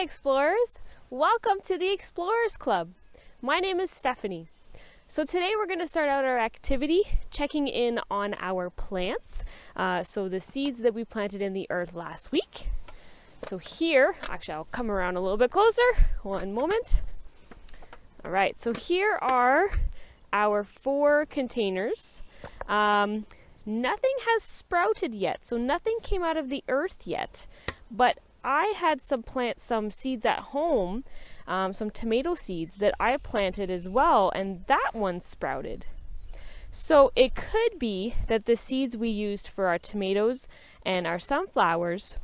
Explorers! Welcome to the Explorers Club. My name is Stephanie. So today we're going to start out our activity checking in on our plants. So the seeds that we planted in the earth last week. So here, actually I'll come around a little bit closer, one moment. All right, so here are our 4 containers. Nothing has sprouted yet, so nothing came out of the earth yet, but I had some seeds at home, some tomato seeds that I planted as well, and that one sprouted. So it could be that the seeds we used for our tomatoes and our sunflowers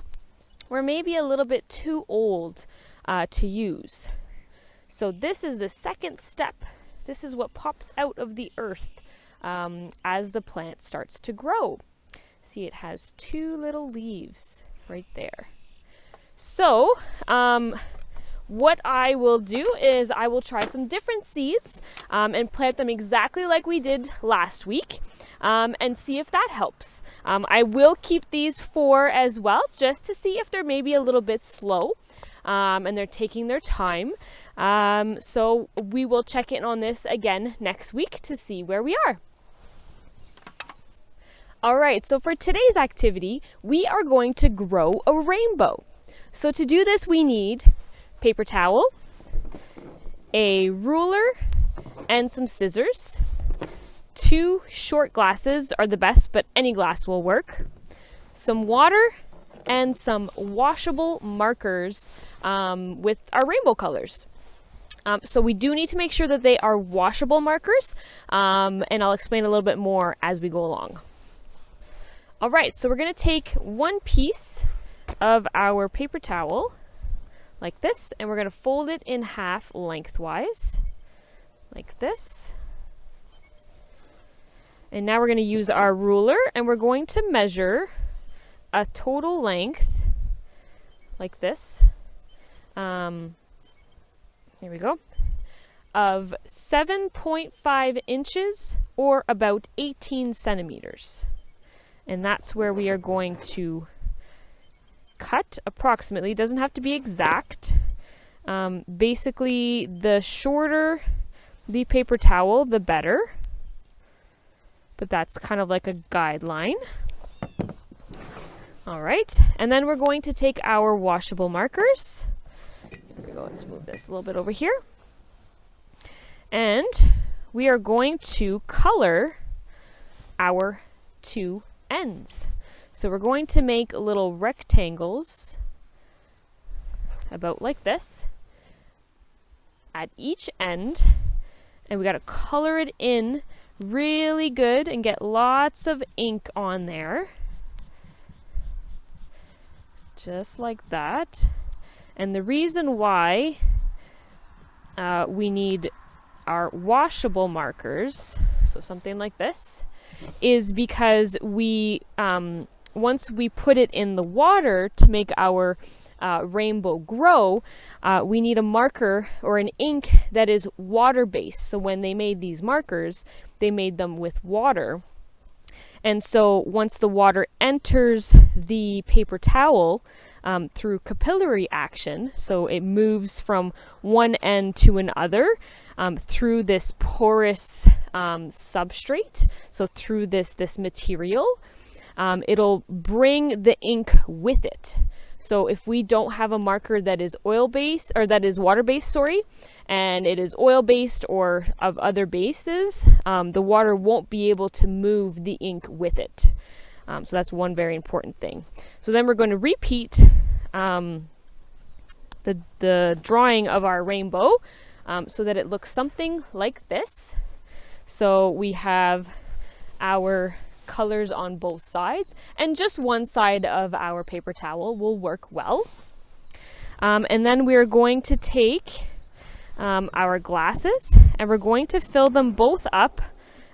were maybe a little bit too old to use. So this is the second step. This is what pops out of the earth as the plant starts to grow. See, it has 2 little leaves right there. So, what I will do is I will try some different seeds and plant them exactly like we did last week and see if that helps. I will keep these 4 as well just to see if they're maybe a little bit slow and they're taking their time. So we will check in on this again next week to see where we are. All right, so for today's activity, we are going to grow a rainbow. So to do this, we need paper towel, a ruler, and some scissors. 2 short glasses are the best, but any glass will work. Some water and some washable markers with our rainbow colors. So we do need to make sure that they are washable markers, and I'll explain a little bit more as we go along. All right, so we're going to take 1 piece of our paper towel like this, and we're going to fold it in half lengthwise like this. And now we're going to use our ruler and we're going to measure a total length like this. Here we go, of 7.5 inches or about 18 centimeters. And that's where we are going to cut approximately. It doesn't have to be exact. Basically, the shorter the paper towel, the better. But that's kind of like a guideline. All right, and then we're going to take our washable markers. Here we go, let's move this a little bit over here. And we are going to color our 2 ends. So we're going to make little rectangles about like this at each end, and we got to color it in really good and get lots of ink on there. Just like that. And the reason why we need our washable markers, so something like this, is because we once we put it in the water to make our rainbow grow, we need a marker or an ink that is water-based. So when they made these markers, they made them with water. And so once the water enters the paper towel through capillary action, so it moves from one end to another through this porous substrate, so through this material, it'll bring the ink with it. So if we don't have a marker that is oil-based, or that is water-based, sorry, and it is oil-based or of other bases, the water won't be able to move the ink with it. So that's one very important thing. So then we're going to repeat the drawing of our rainbow so that it looks something like this. So we have our colors on both sides, and just one side of our paper towel will work well. And then we're going to take our glasses and we're going to fill them both up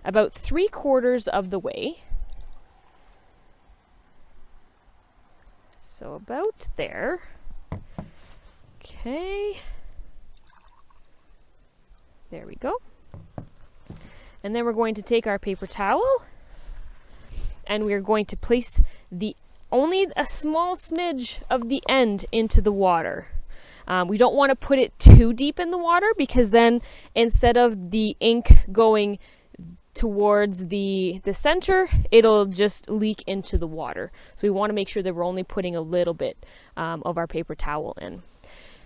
about 3/4 of the way. So about there. Okay. There we go. And then we're going to take our paper towel and we're going to place only a small smidge of the end into the water. We don't want to put it too deep in the water, because then instead of the ink going towards the center, it'll just leak into the water. So we want to make sure that we're only putting a little bit of our paper towel in.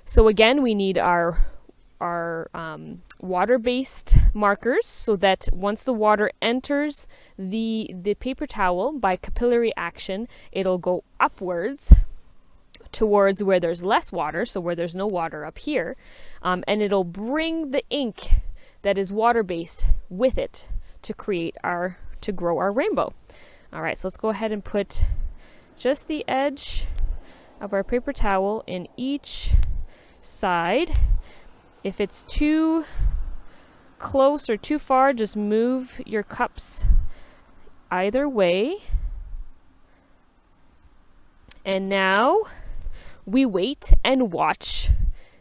So again, we need our water-based markers, so that once the water enters the paper towel by capillary action, it'll go upwards towards where there's less water, so where there's no water up here, and it'll bring the ink that is water-based with it to grow our rainbow. All right, so let's go ahead and put just the edge of our paper towel in each side. If it's too close or too far, just move your cups either way. And now we wait and watch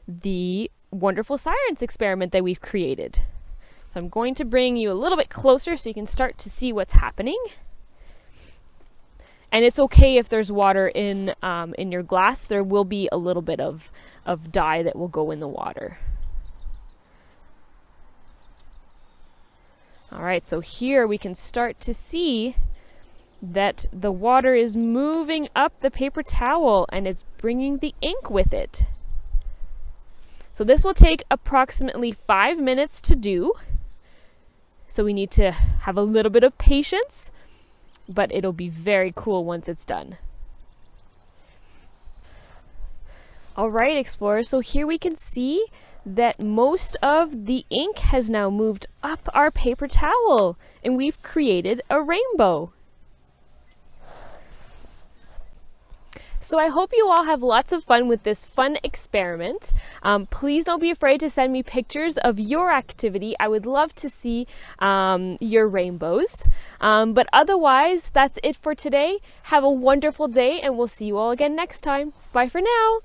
the wonderful science experiment that we've created. So I'm going to bring you a little bit closer so you can start to see what's happening. And it's okay if there's water in your glass. There will be a little bit of dye that will go in the water. All right, so here we can start to see that the water is moving up the paper towel and it's bringing the ink with it. So this will take approximately 5 minutes to do. So we need to have a little bit of patience, but it'll be very cool once it's done. All right, explorers, so here we can see that most of the ink has now moved up our paper towel, and we've created a rainbow. So I hope you all have lots of fun with this fun experiment. Please don't be afraid to send me pictures of your activity. I would love to see your rainbows. But otherwise, that's it for today. Have a wonderful day, and we'll see you all again next time. Bye for now.